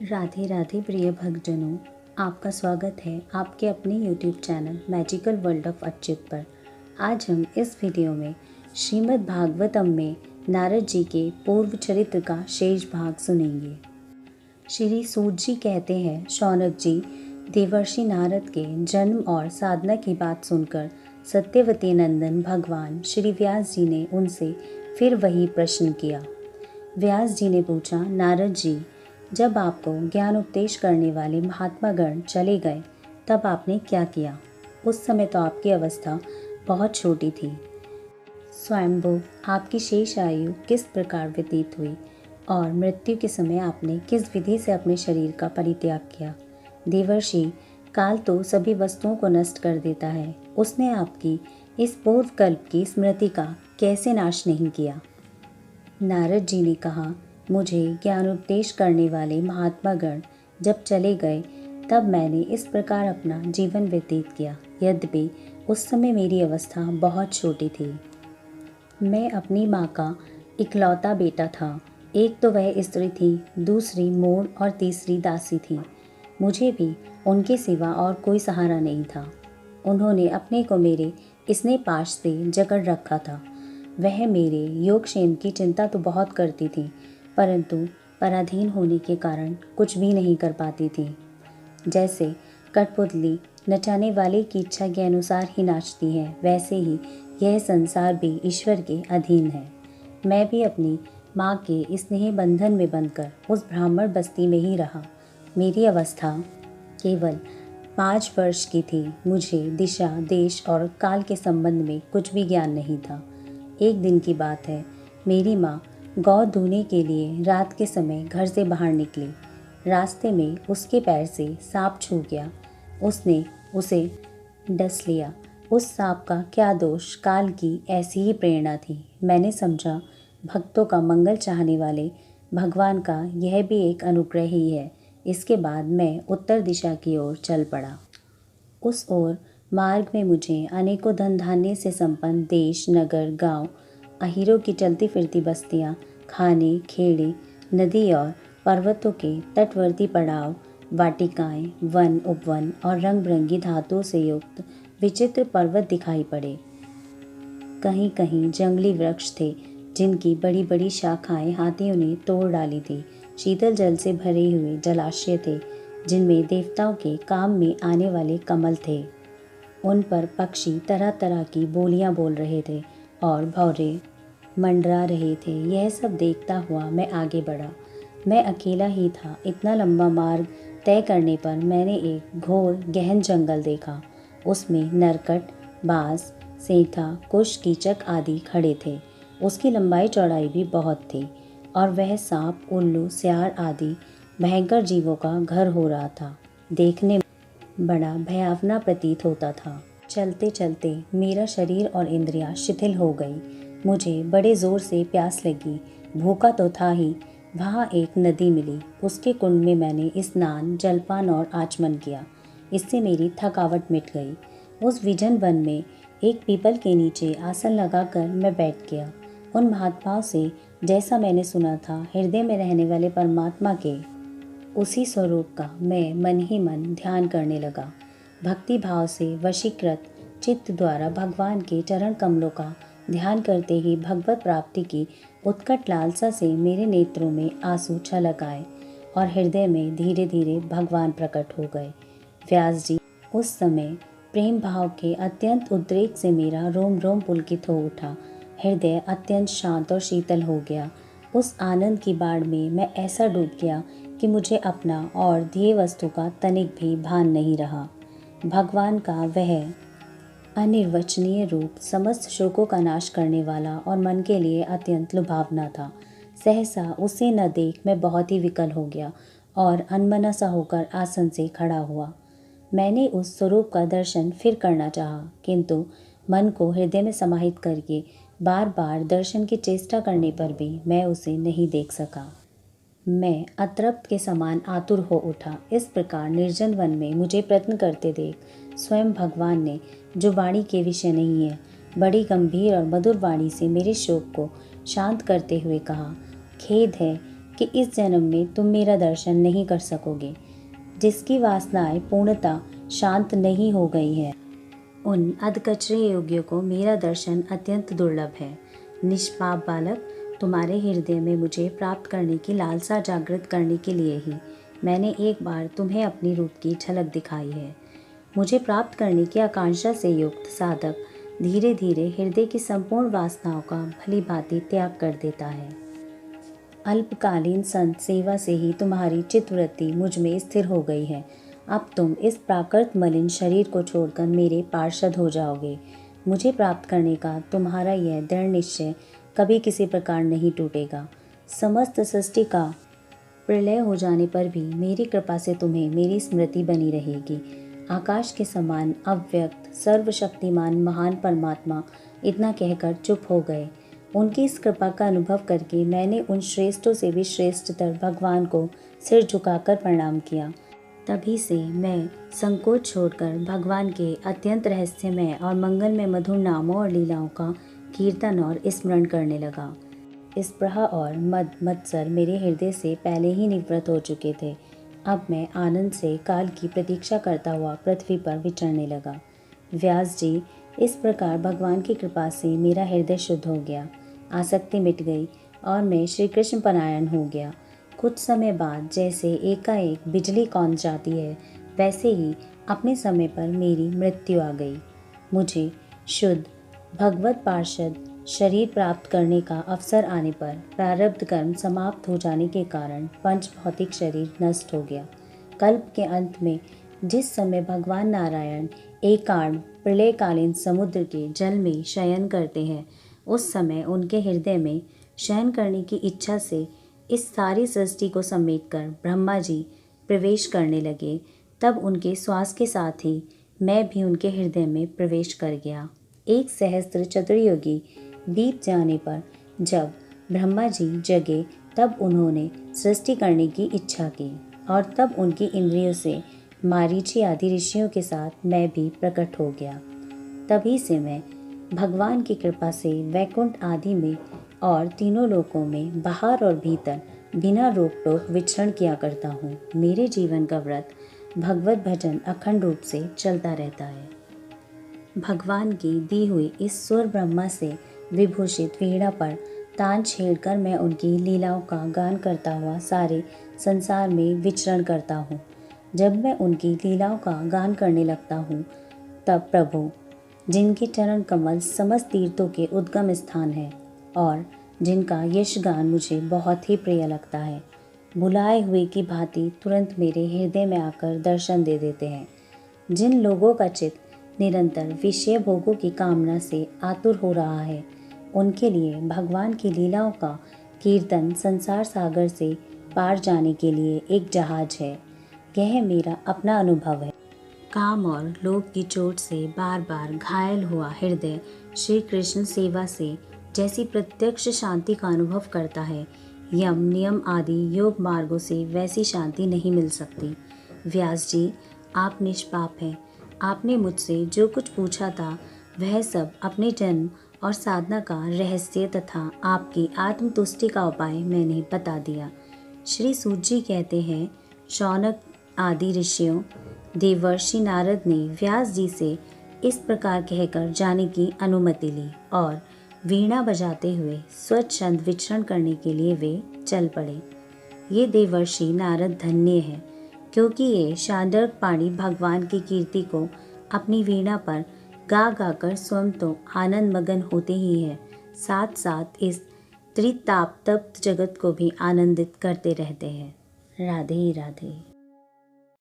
राधे राधे प्रिय भक्तजनों, आपका स्वागत है आपके अपने YouTube channel magical world of Achyut पर। आज हम इस वीडियो में श्रीमद् भागवतम में नारद जी के पूर्व चरित्र का शेष भाग सुनेंगे। श्री सूत जी कहते हैं, शौनक जी देवर्षि नारद के जन्म और साधना की बात सुनकर सत्यवती नंदन भगवान श्री व्यास जी ने उनसे फिर वही प्रश्न किया। व्यास जी ने पूछा, नारद जी, जब आपको ज्ञान उपदेश करने वाले महात्मा गण चले गए तब आपने क्या किया? उस समय तो आपकी अवस्था बहुत छोटी थी। स्वयंभू आपकी शेष आयु किस प्रकार व्यतीत हुई और मृत्यु के समय आपने किस विधि से अपने शरीर का परित्याग किया? देवर्षि, काल तो सभी वस्तुओं को नष्ट कर देता है। उसने आपकी इस पूर्व कल्प की स्मृति का कैसे नाश नहीं किया? नारद जी ने कहा, मुझे ज्ञानोपदेश करने वाले महात्मा गण जब चले गए तब मैंने इस प्रकार अपना जीवन व्यतीत किया। यद्यपि उस समय मेरी अवस्था बहुत छोटी थी। मैं अपनी माँ का इकलौता बेटा था। एक तो वह स्त्री थी, दूसरी मोर और तीसरी दासी थी। मुझे भी उनके सिवा और कोई सहारा नहीं था। उन्होंने अपने को मेरे स्नेह पाश से जकड़ रखा था। वह मेरे योगक्षेम की चिंता तो बहुत करती थी, परंतु पराधीन होने के कारण कुछ भी नहीं कर पाती थी। जैसे कठपुतली नचाने वाले की इच्छा के अनुसार ही नाचती है, वैसे ही यह संसार भी ईश्वर के अधीन है। मैं भी अपनी माँ के स्नेह बंधन में बंधकर उस ब्राह्मण बस्ती में ही रहा। मेरी अवस्था केवल 5 वर्ष की थी। मुझे दिशा, देश और काल के संबंध में कुछ भी ज्ञान नहीं था। एक दिन की बात है, मेरी माँ गौ धोने के लिए रात के समय घर से बाहर निकली। रास्ते में उसके पैर से सांप छू गया। उसने उसे डस लिया। उस सांप का क्या दोष, काल की ऐसी ही प्रेरणा थी। मैंने समझा, भक्तों का मंगल चाहने वाले भगवान का यह भी एक अनुग्रह ही है। इसके बाद मैं उत्तर दिशा की ओर चल पड़ा। उस ओर मार्ग में मुझे अनेकों धन धान्य से संपन्न देश, नगर, गांव, अहीरों की चलती फिरती बस्तियां, खाने, खेड़े, नदी और पर्वतों के तटवर्ती पड़ाव, वाटिकाएं, वन, उपवन और रंग बिरंगी धातुओं से युक्त विचित्र पर्वत दिखाई पड़े। कहीं कहीं जंगली वृक्ष थे जिनकी बड़ी बड़ी शाखाएं हाथियों ने तोड़ डाली थी। शीतल जल से भरे हुए जलाशय थे जिनमें देवताओं के काम में आने वाले कमल थे। उन पर पक्षी तरह तरह की बोलियां बोल रहे थे और भौरे मंडरा रहे थे। यह सब देखता हुआ मैं आगे बढ़ा। मैं अकेला ही था। इतना लंबा मार्ग तय करने पर मैंने एक घोर गहन जंगल देखा। उसमें नरकट, बाज, सेंथा, कुश, कीचक आदि खड़े थे। उसकी लंबाई चौड़ाई भी बहुत थी और वह सांप, उल्लू, सियार आदि भयंकर जीवों का घर हो रहा था। देखने में बड़ा भयावना प्रतीत होता था। चलते चलते मेरा शरीर और इंद्रियां शिथिल हो गई। मुझे बड़े जोर से प्यास लगी। भूखा तो था ही। वहाँ एक नदी मिली। उसके कुंड में मैंने स्नान, जलपान और आचमन किया। इससे मेरी थकावट मिट गई। उस विजन वन में एक पीपल के नीचे आसन लगाकर मैं बैठ गया। उन महात्माओं से जैसा मैंने सुना था, हृदय में रहने वाले परमात्मा के उसी स्वरूप का मैं मन ही मन ध्यान करने लगा। भक्ति भाव से वशीकृत चित्त द्वारा भगवान के चरण कमलों का ध्यान करते ही भगवत प्राप्ति की उत्कट लालसा से मेरे नेत्रों में आंसू छलक आए और हृदय में धीरे धीरे भगवान प्रकट हो गए। व्यास जी, उस समय प्रेम भाव के अत्यंत उद्रेक से मेरा रोम रोम पुलकित हो उठा। हृदय अत्यंत शांत और शीतल हो गया। उस आनंद की बाढ़ में मैं ऐसा डूब गया कि मुझे अपना और ध्येय वस्तु का तनिक भी भान नहीं रहा। भगवान का वह अनिर्वचनीय रूप समस्त शोकों का नाश करने वाला और मन के लिए अत्यंत लुभावना था। सहसा उसे न देख मैं बहुत ही विकल हो गया और अनमना सा होकर आसन से खड़ा हुआ। मैंने उस स्वरूप का दर्शन फिर करना चाहा, किंतु मन को हृदय में समाहित करके बार बार दर्शन की चेष्टा करने पर भी मैं उसे नहीं देख सका। मैं अतृप्त के समान आतुर हो उठा। इस प्रकार निर्जन वन में मुझे प्रयत्न करते देख स्वयं भगवान ने, जो वाणी के विषय नहीं है, बड़ी गंभीर और मधुर वाणी से मेरे शोक को शांत करते हुए कहा, खेद है कि इस जन्म में तुम मेरा दर्शन नहीं कर सकोगे, जिसकी वासनाएं पूर्णतः शांत नहीं हो गई है। उन अधकचरे योगियों को मेरा दर्शन अत्यंत दुर्लभ है। निष्पाप बालक, तुम्हारे हृदय में मुझे प्राप्त करने की लालसा जागृत करने के लिए ही मैंने एक बार तुम्हें अपनी रूप की झलक दिखाई है। मुझे प्राप्त करने की आकांक्षा से युक्त साधक धीरे धीरे हृदय की संपूर्ण वासनाओं का भली भांति त्याग कर देता है। अल्पकालीन संत सेवा से ही तुम्हारी चित्तवृत्ति मुझ में स्थिर हो गई है। अब तुम इस प्राकृत मलिन शरीर को छोड़कर मेरे पार्षद हो जाओगे। मुझे प्राप्त करने का तुम्हारा यह दृढ़ निश्चय कभी किसी प्रकार नहीं टूटेगा। समस्त सृष्टि का प्रलय हो जाने पर भी मेरी कृपा से तुम्हें मेरी स्मृति बनी रहेगी। आकाश के समान अव्यक्त सर्वशक्तिमान महान परमात्मा इतना कहकर चुप हो गए। उनकी इस कृपा का अनुभव करके मैंने उन श्रेष्ठों से भी श्रेष्ठतर भगवान को सिर झुकाकर प्रणाम किया। तभी से मैं संकोच छोड़कर भगवान के अत्यंत रहस्यमय और मंगलमय मधुर नामों और लीलाओं का कीर्तन और स्मरण करने लगा। स्पृहा और मद मत्सर मेरे हृदय से पहले ही निवृत्त हो चुके थे। अब मैं आनंद से काल की प्रतीक्षा करता हुआ पृथ्वी पर विचरने लगा। व्यास जी, इस प्रकार भगवान की कृपा से मेरा हृदय शुद्ध हो गया, आसक्ति मिट गई और मैं श्री कृष्ण परायण हो गया। कुछ समय बाद जैसे एकाएक बिजली कौंध जाती है, वैसे ही अपने समय पर मेरी मृत्यु आ गई। मुझे शुद्ध भगवत पार्षद शरीर प्राप्त करने का अवसर आने पर प्रारब्ध कर्म समाप्त हो जाने के कारण पंच भौतिक शरीर नष्ट हो गया। कल्प के अंत में जिस समय भगवान नारायण एकांत प्रलयकालीन समुद्र के जल में शयन करते हैं, उस समय उनके हृदय में शयन करने की इच्छा से इस सारी सृष्टि को समेटकर ब्रह्मा जी प्रवेश करने लगे। तब उनके श्वास के साथ ही मैं भी उनके हृदय में प्रवेश कर गया। 1 सहस्त्र चतुर्युगी बीत जाने पर जब ब्रह्मा जी जगे, तब उन्होंने सृष्टि करने की इच्छा की और तब उनकी इंद्रियों से मारीची आदि ऋषियों के साथ मैं भी प्रकट हो गया। तभी से मैं भगवान की कृपा से वैकुंठ आदि में और तीनों लोकों में बाहर और भीतर बिना रोक टोक विचरण किया करता हूँ। मेरे जीवन का व्रत भगवत भजन अखंड रूप से चलता रहता है। भगवान की दी हुई इस सुर ब्रह्मा से विभूषित वीणा पर तान छेड़कर मैं उनकी लीलाओं का गान करता हुआ सारे संसार में विचरण करता हूँ। जब मैं उनकी लीलाओं का गान करने लगता हूँ, तब प्रभु, जिनके चरण कमल समस्त तीर्थों के उद्गम स्थान है और जिनका यश गान मुझे बहुत ही प्रिय लगता है, बुलाए हुए की भांति तुरंत मेरे हृदय में आकर दर्शन दे देते हैं। जिन लोगों का चित्त निरंतर विषय भोगों की कामना से आतुर हो रहा है, उनके लिए भगवान की लीलाओं का कीर्तन संसार सागर से पार जाने के लिए एक जहाज है। यह मेरा अपना अनुभव है। काम और लोभ की चोट से बार बार घायल हुआ हृदय श्री कृष्ण सेवा से जैसी प्रत्यक्ष शांति का अनुभव करता है, यम नियम आदि योग मार्गों से वैसी शांति नहीं मिल सकती। व्यास जी, आप निष्पाप हैं। आपने मुझसे जो कुछ पूछा था वह सब अपने जन्म और साधना का रहस्य तथा आपकी आत्मतुष्टि का उपाय मैंने बता दिया। श्री सूत जी कहते हैं, शौनक आदि ऋषियों देवर्षि नारद ने व्यास जी से इस प्रकार कहकर जाने की अनुमति ली और वीणा बजाते हुए स्वच्छंद विचरण करने के लिए वे चल पड़े। ये देवर्षि नारद धन्य है, क्योंकि ये शांडर्क पाणी भगवान की कीर्ति को अपनी वीणा पर गा गाकर स्वयं तो आनंद मगन होते ही है, साथ साथ इस त्रिताप तप्त जगत को भी आनंदित करते रहते हैं। राधे राधे।